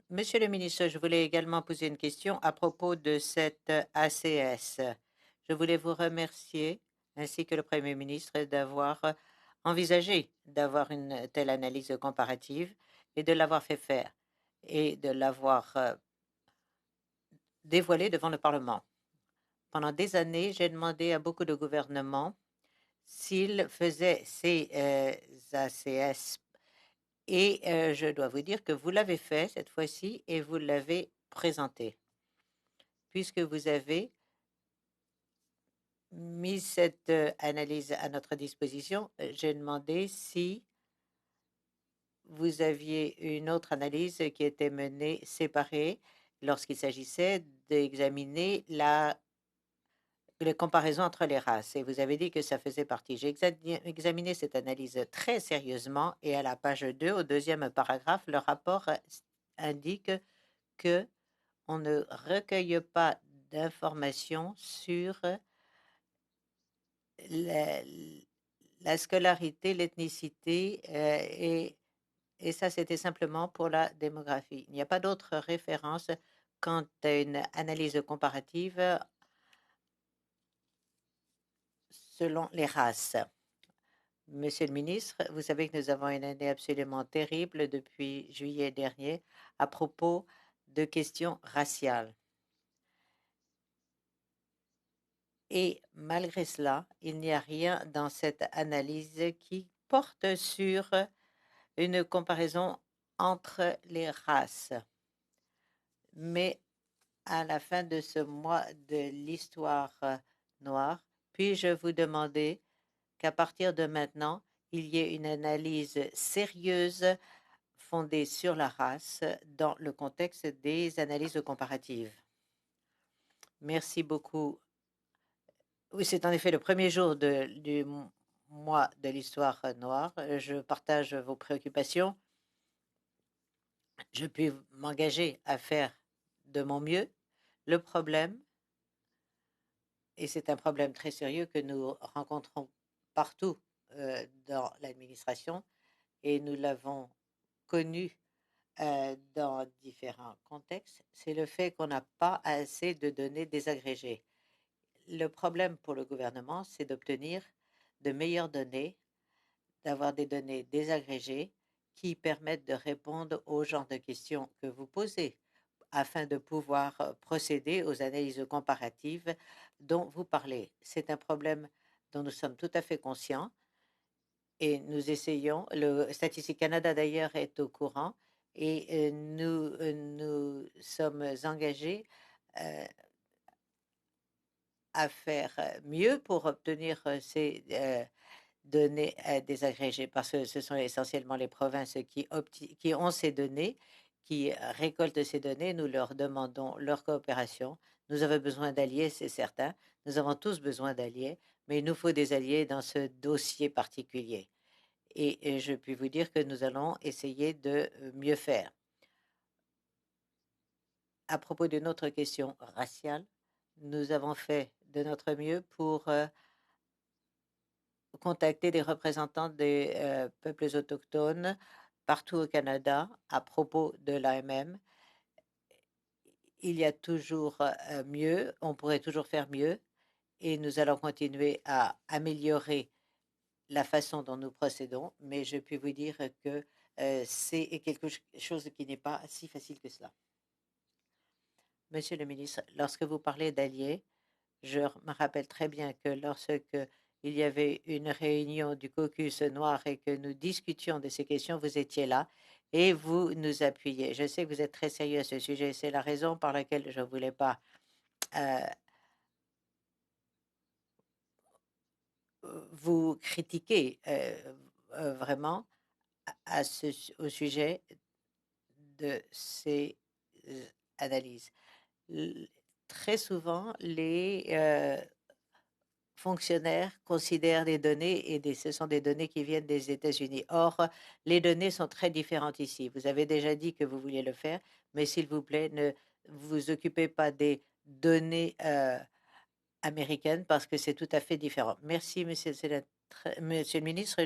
Monsieur le ministre, je voulais également poser une question à propos de cette ACS. Je voulais vous remercier, ainsi que le Premier ministre, d'avoir envisagé d'avoir une telle analyse comparative et de l'avoir fait faire et de l'avoir dévoilé devant le Parlement. Pendant des années, j'ai demandé à beaucoup de gouvernements s'ils faisaient ces ACS. Et je dois vous dire que vous l'avez fait cette fois-ci et vous l'avez présenté. Puisque vous avez mis cette analyse à notre disposition, j'ai demandé si vous aviez une autre analyse qui était menée séparée lorsqu'il s'agissait d'examiner les comparaisons entre les races. Et vous avez dit que ça faisait partie. J'ai examiné cette analyse très sérieusement et à la page 2, au deuxième paragraphe, le rapport indique que on ne recueille pas d'informations sur la, la scolarité, l'ethnicité, et ça, c'était simplement pour la démographie. Il n'y a pas d'autre référence quant à une analyse comparative selon les races. Monsieur le ministre, vous savez que nous avons une année absolument terrible depuis juillet dernier à propos de questions raciales. Et malgré cela, il n'y a rien dans cette analyse qui porte sur une comparaison entre les races. Mais à la fin de ce mois de l'histoire noire, puis-je vous demander qu'à partir de maintenant, il y ait une analyse sérieuse fondée sur la race dans le contexte des analyses comparatives? Merci beaucoup. Oui, c'est en effet le premier jour du mois de l'histoire noire. Je partage vos préoccupations. Je puis m'engager à faire de mon mieux. Le problème, et c'est un problème très sérieux que nous rencontrons partout dans l'administration, et nous l'avons connu dans différents contextes, c'est le fait qu'on n'a pas assez de données désagrégées. Le problème pour le gouvernement, c'est d'obtenir de meilleures données, d'avoir des données désagrégées qui permettent de répondre aux genres de questions que vous posez afin de pouvoir procéder aux analyses comparatives dont vous parlez. C'est un problème dont nous sommes tout à fait conscients et nous essayons, le Statistique Canada d'ailleurs est au courant, et nous sommes engagés euh, à faire mieux pour obtenir ces données désagrégées, parce que ce sont essentiellement les provinces qui ont ces données, qui récoltent ces données. Nous leur demandons leur coopération. Nous avons besoin d'alliés, c'est certain. Nous avons tous besoin d'alliés, mais il nous faut des alliés dans ce dossier particulier. Et je puis vous dire que nous allons essayer de mieux faire. À propos d'une autre question raciale, nous avons fait de notre mieux pour contacter des représentants des peuples autochtones partout au Canada à propos de l'AMM. Il y a toujours mieux, on pourrait toujours faire mieux, et nous allons continuer à améliorer la façon dont nous procédons, mais je puis vous dire que c'est quelque chose qui n'est pas si facile que cela. Monsieur le ministre, lorsque vous parlez d'alliés, je me rappelle très bien que lorsque il y avait une réunion du caucus noir et que nous discutions de ces questions, vous étiez là et vous nous appuyez. Je sais que vous êtes très sérieux à ce sujet. C'est la raison par laquelle je ne voulais pas euh, vous critiquer vraiment au sujet de ces analyses. Très souvent, les fonctionnaires considèrent les données et ce sont des données qui viennent des États-Unis. Or, les données sont très différentes ici. Vous avez déjà dit que vous vouliez le faire, mais s'il vous plaît, ne vous occupez pas des données américaines parce que c'est tout à fait différent. Merci, monsieur le ministre.